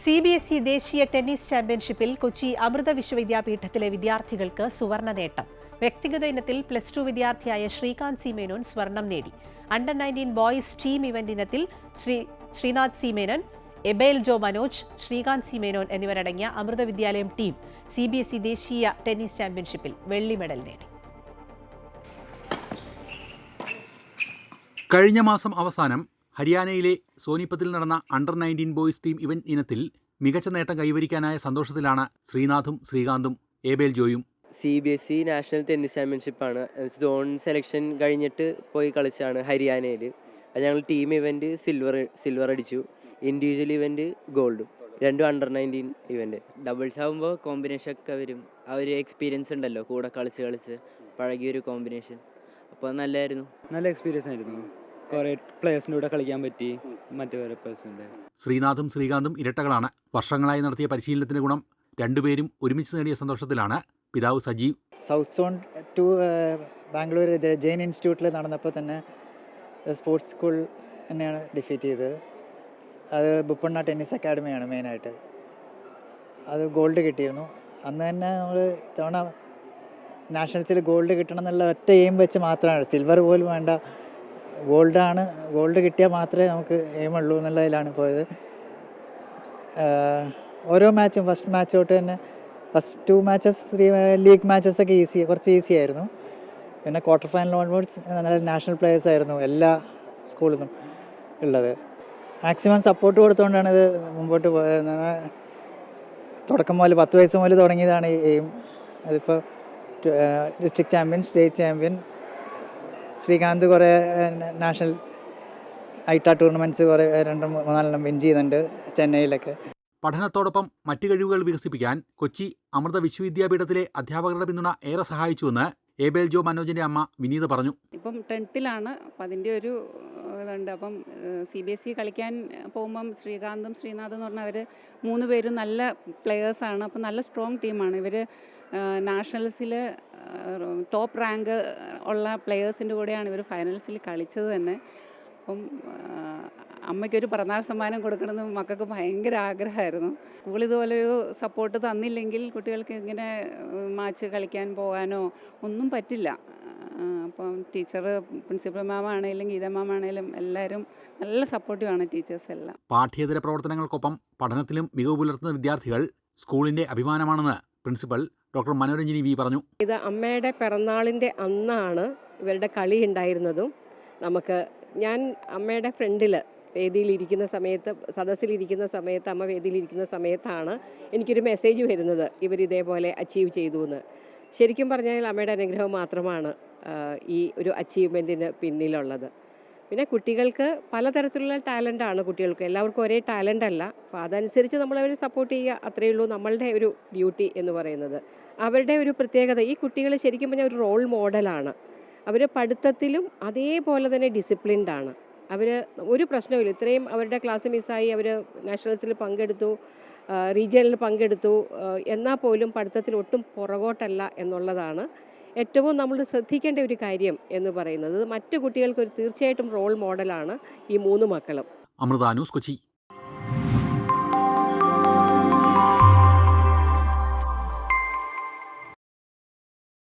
CBSE ദേശീയ tennis ചാമ്പ്യൻഷിപ്പിൽ കൊച്ചി അമൃത വിശ്വവിദ്യാപീഠത്തിലെ വിദ്യാർത്ഥികൾക്ക് സുവർണ നേട്ടം. വ്യക്തിഗത ഇനത്തിൽ +2 വിദ്യാർത്ഥിയായ ശ്രീകാന്ത് സി മേനോൻ സ്വർണം നേടി. അണ്ടർ-19 ബോയ്സ് ടീം ഇവന്റ് ഇനത്തിൽ ശ്രീനാഥ് സി മേനോൻ, എബേൽ ജോ മനോജ്, ശ്രീകാന്ത് സി മേനോൻ എന്നിവരടങ്ങിയ അമൃത വിദ്യാലയം ടീം CBSE ദേശീയ ടെന്നീസ് ചാമ്പ്യൻഷിപ്പിൽ വെള്ളി മെഡൽ നേടി. കഴിഞ്ഞ മാസം അവസാനം ഹരിയാനയിലെ സോനിപത്തിൽ നടന്ന അണ്ടർ-19 ബോയ്സ് ടീം ഇവന്റ് ഇനത്തിൽ മികച്ച നേട്ടം കൈവരിക്കാനായ സന്തോഷത്തിലാണ് ശ്രീനാഥും ശ്രീകാന്തും എബേൽ ജോയും. CBSE നാഷണൽ ടെന്നീസ് ചാമ്പ്യൻഷിപ്പാണ്. സോൺ സെലക്ഷൻ കഴിഞ്ഞിട്ട് പോയി കളിച്ചാണ് ഹരിയാനയിൽ. അത് ഞങ്ങൾ ടീം ഇവൻറ്റ് സിൽവർ അടിച്ചു, ഇൻഡിവിജ്വൽ ഇവൻറ്റ് ഗോൾഡും, രണ്ടും അണ്ടർ-19 ഇവൻറ്റ്. ഡബിൾസ് ആകുമ്പോൾ കോമ്പിനേഷൻ ഒക്കെ വരും. ആ ഒരു എക്സ്പീരിയൻസ് ഉണ്ടല്ലോ, കൂടെ കളിച്ച് പഴകിയൊരു കോമ്പിനേഷൻ. അപ്പോൾ നല്ലതായിരുന്നു. നല്ല എക്സ്പീരിയൻസ് ആയിരുന്നു. കുറേ പ്ലേയേഴ്സിൻ്റെ കൂടെ കളിക്കാൻ പറ്റി. മറ്റു വേറെ പേഴ്സൻ്റെ ശ്രീനാഥും ശ്രീകാന്തും ഇരട്ടകളാണ്. വർഷങ്ങളായി നടത്തിയ പരിശീലനത്തിന് ഗുണം. രണ്ടുപേരും ഒരുമിച്ച് നേടിയ സന്തോഷത്തിലാണ് പിതാവ് Sajeev. South zone to Bangalore Jain ഇൻസ്റ്റിറ്റ്യൂട്ടിൽ നടന്നപ്പോൾ തന്നെ സ്പോർട്സ് സ്കൂൾ തന്നെയാണ് ഡിഫീറ്റ് ചെയ്തത്. അത് ബുപ്പണ്ണ ടെന്നീസ് അക്കാഡമിയാണ് മെയിനായിട്ട്. അത് ഗോൾഡ് കിട്ടിയിരുന്നു. അന്ന് തന്നെ നമ്മൾ ഇത്തവണ നാഷണൽസിൽ ഗോൾഡ് കിട്ടണം എന്നുള്ള ഒറ്റ എയിം വെച്ച് മാത്രമാണ്, സിൽവർ പോലും വേണ്ട, ഗോൾഡ് കിട്ടിയാൽ മാത്രമേ നമുക്ക് എയിമുള്ളൂ എന്നുള്ളതിലാണ് പോയത്. ഓരോ മാച്ചും ഫസ്റ്റ് മാച്ച് തൊട്ട് തന്നെ ഫസ്റ്റ് 2 മാച്ചസ് ലീഗ് മാച്ചസൊക്കെ കുറച്ച് ഈസി ആയിരുന്നു. പിന്നെ ക്വാർട്ടർ ഫൈനൽ ഓൺവേർഡ്സ് നല്ല നാഷണൽ പ്ലേയേഴ്സ് ആയിരുന്നു എല്ലാ സ്കൂളിൽ നിന്നും ഉള്ളത്. മാക്സിമം സപ്പോർട്ട് കൊടുത്തുകൊണ്ടാണ് ഇത് മുമ്പോട്ട് പോയത്. തുടക്കം മുതൽ 10 വയസ്സ് മുതൽ തുടങ്ങിയതാണ് ഈ എയിം. അതിപ്പോൾ district champion, state champion, Srikanth കുറേ നാഷണൽ ഐറ്റ ടൂർണമെൻറ്റ്സ് കുറേ 2-3 വിൻ ചെയ്യുന്നുണ്ട് ചെന്നൈയിലൊക്കെ. പഠനത്തോടൊപ്പം മറ്റു കഴിവുകൾ വികസിപ്പിക്കാൻ കൊച്ചി അമൃത വിശ്വവിദ്യാപീഠത്തിലെ അധ്യാപകരുടെ പിന്തുണ ഏറെ സഹായിച്ചുവെന്ന് എബേൽ ജോ മനോജിന്റെ അമ്മ വിനീത പറഞ്ഞു. ഇപ്പം 10th അപ്പം അതിൻ്റെ ഒരു ഇതുണ്ട്. അപ്പം CBSE കളിക്കാൻ പോകുമ്പം ശ്രീകാന്തും ശ്രീനാഥും എന്ന് പറഞ്ഞാൽ അവർ 3 പേരും നല്ല പ്ലെയേഴ്സാണ്. അപ്പം നല്ല സ്ട്രോങ് ടീമാണ് ഇവർ. നാഷണൽസിൽ ടോപ്പ് റാങ്ക് ഉള്ള പ്ലെയേഴ്സിൻ്റെ കൂടെയാണ് ഇവർ ഫൈനൽസിൽ കളിച്ചത് തന്നെ. അപ്പം അമ്മയ്ക്കൊരു പിറന്നാൾ സമ്മാനം കൊടുക്കണമെന്ന് മക്കൾക്ക് ഭയങ്കര ആഗ്രഹമായിരുന്നു. സ്കൂൾ ഇതുപോലൊരു സപ്പോർട്ട് തന്നില്ലെങ്കിൽ കുട്ടികൾക്ക് ഇങ്ങനെ മാച്ച് കളിക്കാൻ പോകാനോ ഒന്നും പറ്റില്ല. അപ്പം ടീച്ചർ, പ്രിൻസിപ്പൽ മാമാണേലും ഗീത മാമാണേലും എല്ലാവരും നല്ല സപ്പോർട്ടീവാണ് ടീച്ചേഴ്സ് എല്ലാം. പാഠ്യേതര പ്രവർത്തനങ്ങൾക്കൊപ്പം പഠനത്തിലും മികവ് പുലർത്തുന്ന വിദ്യാർത്ഥികൾ സ്കൂളിന്റെ അഭിമാനമാണെന്ന് പ്രിൻസിപ്പൽ ഡോക്ടർ മനോരഞ്ജിനി വി പറഞ്ഞു. ഇത് അമ്മയുടെ പിറന്നാളിൻ്റെ അന്നാണ് ഇവരുടെ കളി ഉണ്ടായിരുന്നതും. ഞാൻ അമ്മയുടെ ഫ്രണ്ടിൽ വേദിയിലിരിക്കുന്ന സമയത്ത്, സദസ്സിലിരിക്കുന്ന സമയത്ത്, അമ്മ വേദിയിലിരിക്കുന്ന സമയത്താണ് എനിക്കൊരു മെസ്സേജ് വരുന്നത്, ഇവരിതേപോലെ അച്ചീവ് ചെയ്തു എന്ന്. ശരിക്കും പറഞ്ഞാൽ അമ്മയുടെ അനുഗ്രഹം മാത്രമാണ് ഈ ഒരു അച്ചീവ്മെൻറ്റിന് പിന്നിലുള്ളത്. പിന്നെ കുട്ടികൾക്ക് പലതരത്തിലുള്ള ടാലൻ്റാണ് കുട്ടികൾക്ക്, എല്ലാവർക്കും ഒരേ ടാലൻ്റ് അല്ല. അപ്പോൾ അതനുസരിച്ച് നമ്മളവരെ സപ്പോർട്ട് ചെയ്യുക, അത്രയേ ഉള്ളൂ നമ്മളുടെ ഒരു ഡ്യൂട്ടി എന്ന് പറയുന്നത്. അവരുടെ ഒരു പ്രത്യേകത, ഈ കുട്ടികൾ ശരിക്കും പറഞ്ഞാൽ ഒരു റോൾ മോഡലാണ്. അവർ പഠിത്തത്തിലും അതേപോലെ തന്നെ ഡിസിപ്ലിൻഡാണ്. അവർ ഒരു പ്രശ്നവുമില്ല. ഇത്രയും അവരുടെ ക്ലാസ് മിസ്സായി, അവർ നാഷണൽസിൽ പങ്കെടുത്തു, റീജിയണിൽ പങ്കെടുത്തു, എന്നാൽ പോലും പഠിത്തത്തിൽ ഒട്ടും പുറകോട്ടല്ല എന്നുള്ളതാണ് ഏറ്റവും നമ്മൾ ശ്രദ്ധിക്കേണ്ട ഒരു കാര്യം എന്ന് പറയുന്നത്. മറ്റു കുട്ടികൾക്ക് തീർച്ചയായിട്ടും റോൾ മോഡലാണ് ഈ 3 മക്കളും. അമൃത ന്യൂസ്, കൊച്ചി.